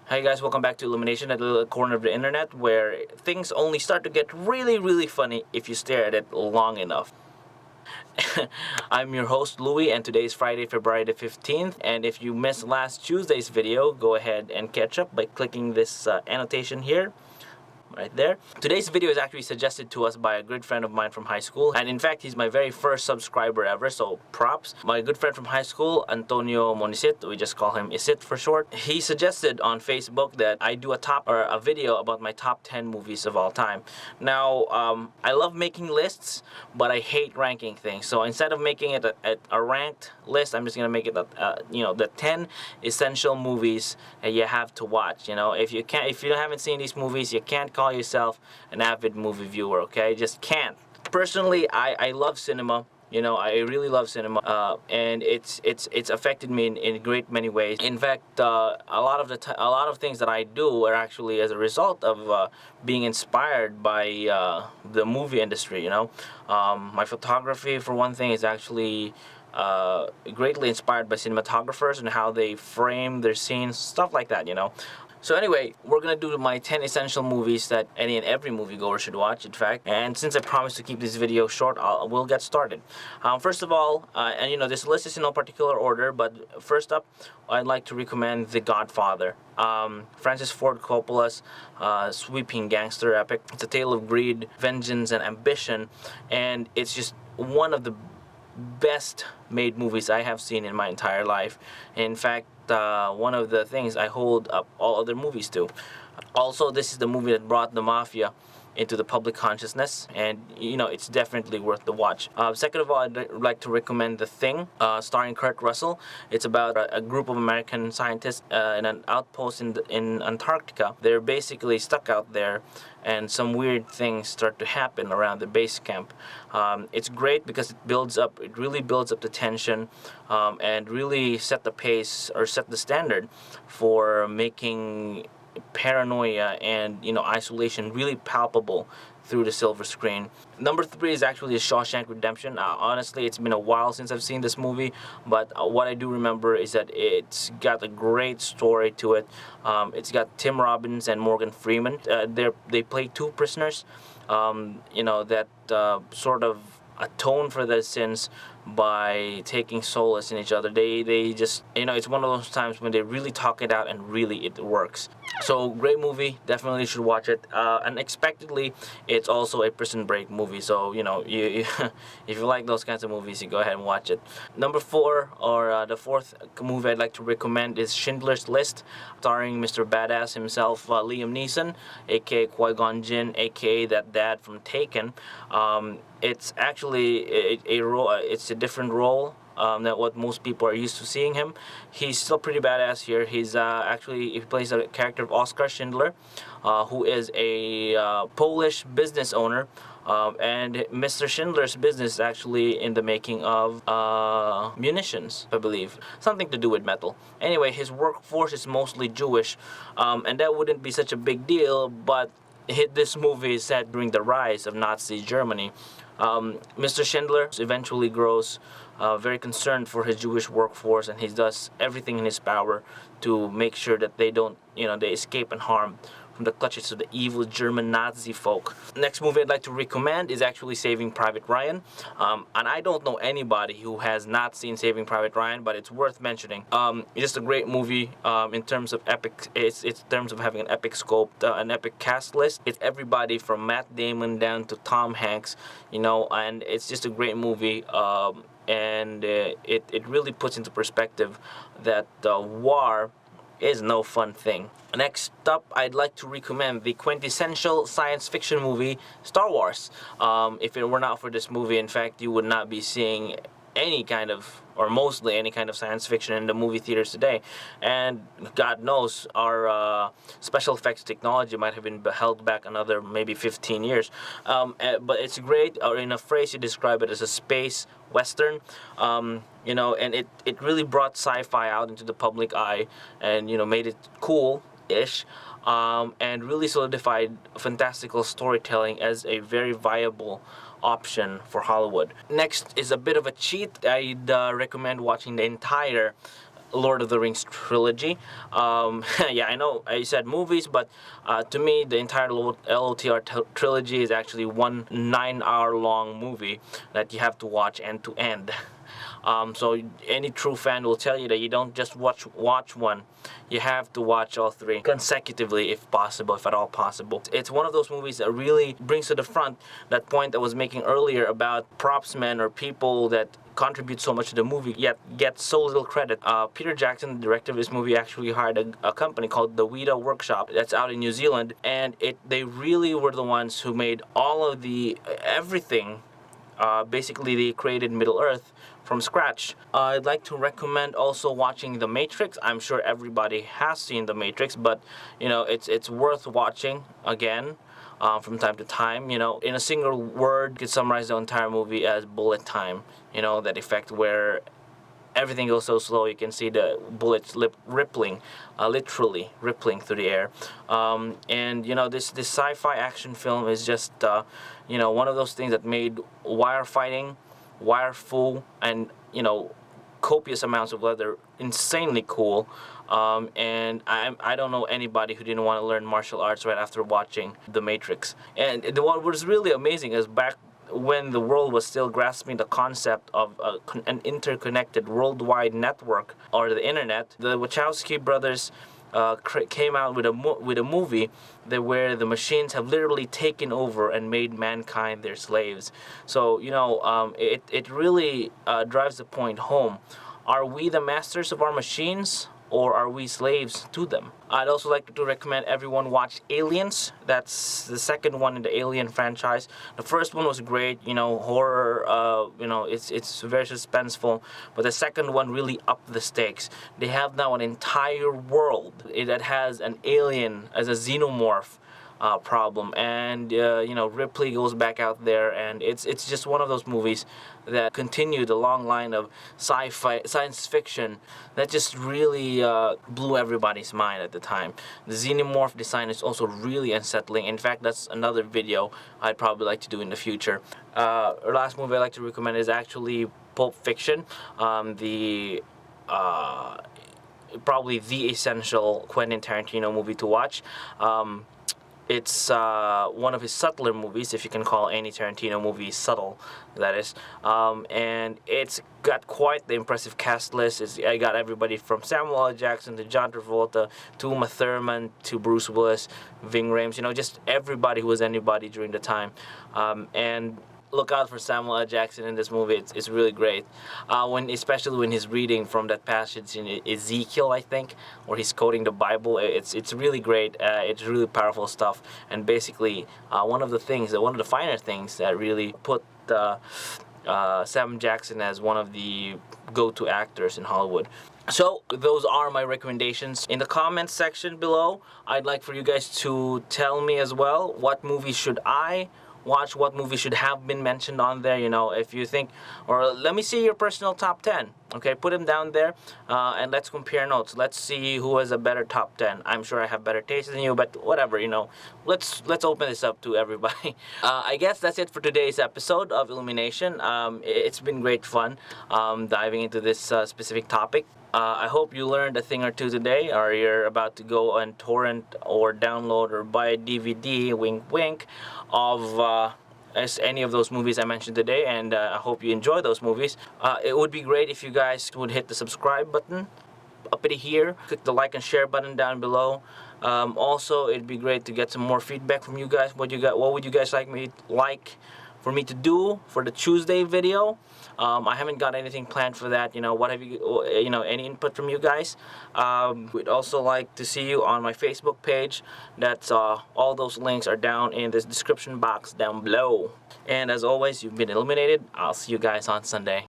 Hey guys, welcome back to Illumination, at the little corner of the internet where things only start to get really funny if you stare at it long enough. I'm your host Louie, and today is Friday, February the 15th, and if you missed last Tuesday's video, go ahead and catch up by clicking this annotation here. Right there. Today's video is actually suggested to us by a good friend of mine from high school, and in fact he's my very first subscriber ever, so props. My good friend from high school, Antonio Monisit, we just call him Isit for short. He suggested on Facebook that I do a video about my top 10 movies of all time. Now I love making lists, but I hate ranking things, so instead of making it a ranked list, I'm just gonna make it the 10 essential movies that you have to watch. If you haven't seen these movies, you can't call yourself an avid movie viewer, okay? Just can't. Personally, I love cinema. I really love cinema, and it's affected me in great many ways. In fact, a lot of things that I do are actually as a result of being inspired by the movie industry. My photography, for one thing, is actually greatly inspired by cinematographers and how they frame their scenes, stuff like that. So anyway, we're gonna do my 10 essential movies that any and every moviegoer should watch, in fact. And since I promised to keep this video short, we'll get started. First of all, this list is in no particular order, but first up, I'd like to recommend The Godfather. Francis Ford Coppola's sweeping gangster epic. It's a tale of greed, vengeance, and ambition, and it's just one of the best made movies I have seen in my entire life. In fact, one of the things I hold up all other movies to. Also, this is the movie that brought the mafia into the public consciousness, and it's definitely worth the watch. Second of all, I'd like to recommend The Thing, starring Kurt Russell. It's about a group of American scientists in an outpost in Antarctica. They're basically stuck out there, and some weird things start to happen around the base camp. It's great because it really builds up the tension, and really set the pace, or set the standard for making paranoia and isolation really palpable through the silver screen. Number 3 is actually Shawshank Redemption. Honestly, it's been a while since I've seen this movie, but what I do remember is that it's got a great story to it. It's got Tim Robbins and Morgan Freeman. They play two prisoners that sort of atone for their sins by taking solace in each other. They just, it's one of those times when they really talk it out and really it works. So great movie, definitely should watch it. Unexpectedly, it's also a prison break movie, so you if you like those kinds of movies, you go ahead and watch it. Number 4, or the fourth movie I'd like to recommend, is Schindlers List, starring Mr. Badass himself, Liam Neeson, aka Qui-Gon Jinn, aka that dad from Taken. It's actually a role. It's a different role than what most people are used to seeing him. He's still pretty badass here. He plays a character of Oskar Schindler, who is a Polish business owner, and Mr. Schindler's business is actually in the making of munitions, I believe. Something to do with metal. Anyway, his workforce is mostly Jewish, and that wouldn't be such a big deal, but this movie is set during the rise of Nazi Germany. Mr. Schindler eventually grows very concerned for his Jewish workforce, and he does everything in his power to make sure that they don't, they escape unharmed from the clutches of the evil German Nazi folk. Next movie I'd like to recommend is actually Saving Private Ryan, and I don't know anybody who has not seen Saving Private Ryan, but it's worth mentioning. It's just a great movie in terms of epic. It's in terms of having an epic scope, an epic cast list. It's everybody from Matt Damon down to Tom Hanks, and it's just a great movie. And it really puts into perspective that war is no fun thing. Next up, I'd like to recommend the quintessential science fiction movie, Star Wars. If it were not for this movie, in fact, you would not be seeing any kind of, or mostly any kind of science fiction in the movie theaters today. And God knows, our special effects technology might have been held back another maybe 15 years. But it's great, or in a phrase you describe it as a space western, and it really brought sci-fi out into the public eye, and made it cool-ish, and really solidified fantastical storytelling as a very viable option for Hollywood. Next is a bit of a cheat. I'd recommend watching the entire Lord of the Rings trilogy. Yeah, I know I said movies, but to me, the entire LOTR trilogy is actually one 9-hour long movie that you have to watch end to end. So any true fan will tell you that you don't just watch one, you have to watch all three consecutively if possible, if at all possible. It's one of those movies that really brings to the front that point I was making earlier about propsmen or people that contribute so much to the movie yet get so little credit. Peter Jackson, the director of this movie, actually hired a company called the Weta Workshop that's out in New Zealand, and they really were the ones who made all of the everything. Basically, they created Middle Earth from scratch. I'd like to recommend also watching The Matrix. I'm sure everybody has seen The Matrix, but you know, it's worth watching again. From time to time, you know, in a single word, you could summarize the entire movie as bullet time. You know, that effect where everything goes so slow you can see the bullets rippling, literally rippling through the air. And you know, this sci-fi action film is just you know, one of those things that made wire fighting, wire fu, and you know, copious amounts of leather insanely cool. And I don't know anybody who didn't want to learn martial arts right after watching The Matrix. And what was really amazing is back when the world was still grasping the concept of an interconnected worldwide network, or the internet, the Wachowski brothers came out with a movie where the machines have literally taken over and made mankind their slaves. So you know, it really drives the point home. Are we the masters of our machines, or are we slaves to them? I'd also like to recommend everyone watch Aliens. That's the second one in the Alien franchise. The first one was great, you know, horror, you know, it's very suspenseful, but the second one really upped the stakes. They have now an entire world that has an alien as a xenomorph problem, and you know, Ripley goes back out there, and it's just one of those movies that continue the long line of sci-fi, science fiction that just really blew everybody's mind at the time. The xenomorph design is also really unsettling. In fact, that's another video I'd probably like to do in the future. Our last movie I'd like to recommend is actually Pulp Fiction. Probably the essential Quentin Tarantino movie to watch. It's one of his subtler movies, if you can call any Tarantino movie subtle, that is. And it's got quite the impressive cast list. I got everybody from Samuel L. Jackson to John Travolta to Uma Thurman to Bruce Willis, Ving Rhames, you know, just everybody who was anybody during the time. And look out for Samuel L. Jackson in this movie. It's really great. Especially when he's reading from that passage in Ezekiel, I think, where he's quoting the Bible. It's really great. It's really powerful stuff. And basically, one of the finer things that really put Sam Jackson as one of the go-to actors in Hollywood. So those are my recommendations. In the comments section below, I'd like for you guys to tell me as well, what movies should I watch, what movies should have been mentioned on there, you know, if you think, or let me see your personal top 10, okay, put them down there, and let's compare notes. Let's see who has a better top 10. I'm sure I have better taste than you, but whatever, you know, let's open this up to everybody. I guess that's it for today's episode of Illumination. It's been great fun diving into this specific topic. I hope you learned a thing or two today, or you're about to go and torrent or download or buy a DVD, wink wink, of any of those movies I mentioned today, and I hope you enjoy those movies. It would be great if you guys would hit the subscribe button up here, click the like and share button down below. Also, it'd be great to get some more feedback from you guys. What would you guys like for me to do for the Tuesday video? I haven't got anything planned for that. You know, what have you know, any input from you guys? We'd also like to see you on my Facebook page. That's all those links are down in this description box down below. And as always, you've been illuminated. I'll see you guys on Sunday.